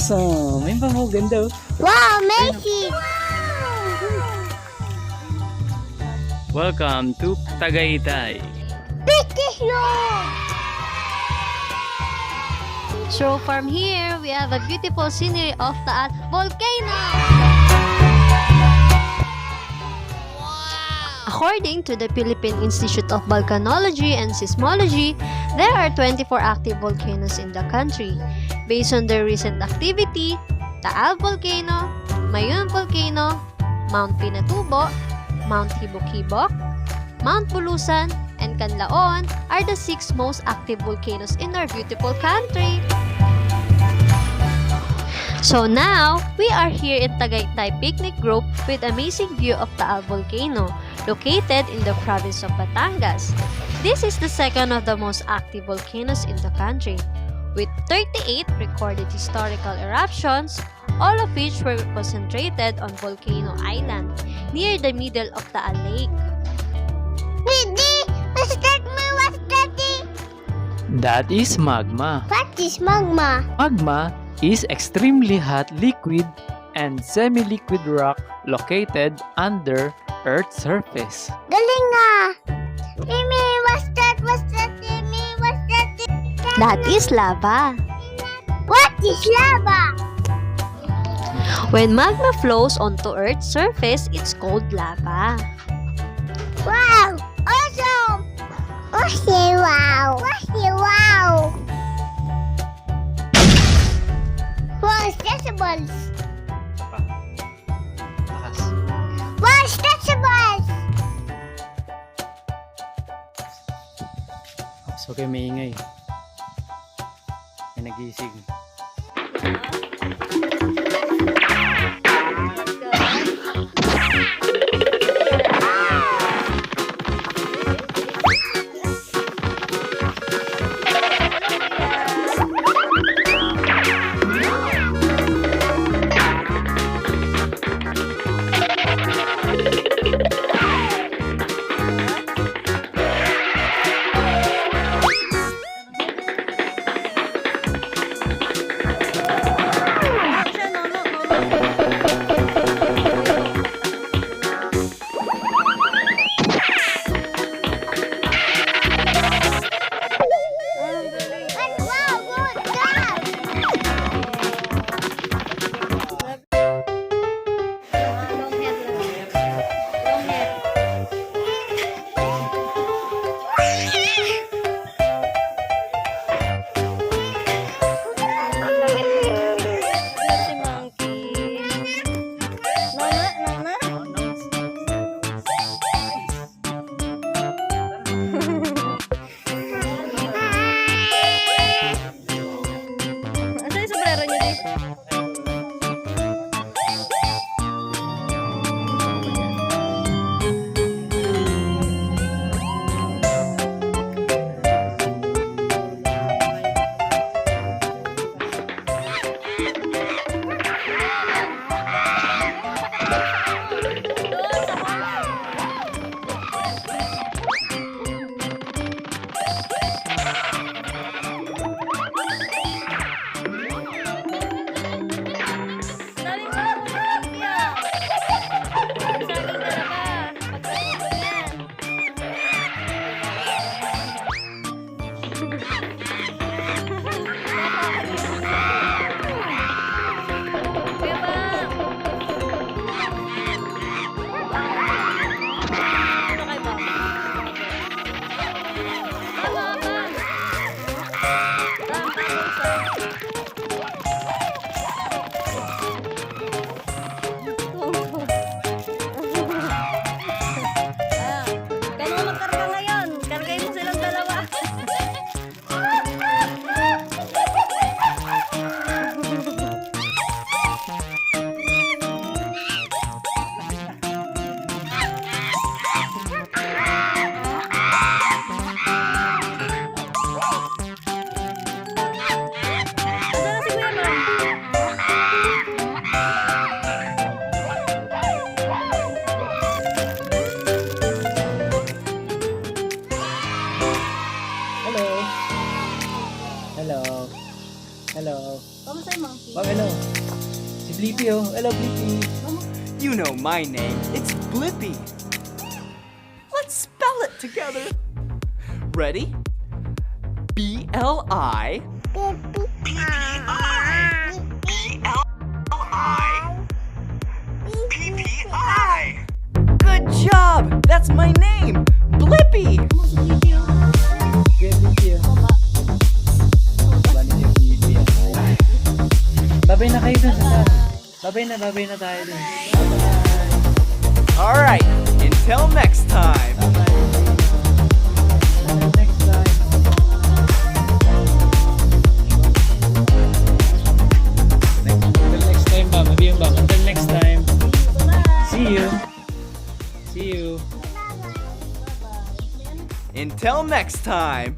Awesome! May ganda oh. Wow, amazing! Welcome to Tagaytay. So from here, we have a beautiful scenery of the volcano. According to the Philippine Institute of Volcanology and Seismology, there are 24 active volcanoes in the country. Based on their recent activity, Taal Volcano, Mayon Volcano, Mount Pinatubo, Mount Hibok-Hibok, Mount Bulusan, and Canlaon are the 6 most active volcanoes in our beautiful country. So now, we are here in Tagaytay Picnic Group with amazing view of Taal Volcano, located in the province of Batangas. This is the second of the most active volcanoes in the country, with 38 recorded historical eruptions, all of which were concentrated on Volcano Island, near the middle of Taal Lake. That is magma. What is magma? Magma is extremely hot liquid and semi-liquid rock located under Earth's surface. Galing ah! Mimi, what's that? What's that? Mimi, what's that? That is lava. What is lava? When magma flows onto Earth's surface, it's called lava. Wow! Awesome! Okay, wow! Okay, wow! Wow, vegetables! Wow, vegetables! So kayo maingay. May nagising. Hello. Kamusta yung monkey? Oh, hello. Si Blippi, oh. Hello, Blippi. You know my name. It's Blippi. Let's spell it together. Ready? B-L-I. P-P-I. Good job! That's my name, Blippi. Kuya Blippi, oh. Baba ni Kuya Blippi, ah. Babay na kayo dun sa taas. Babay na tayo dun. All right. Until next time. Until next time. Until next time ba? Mabiyang ba? Until next time. See you. See you. Until next time.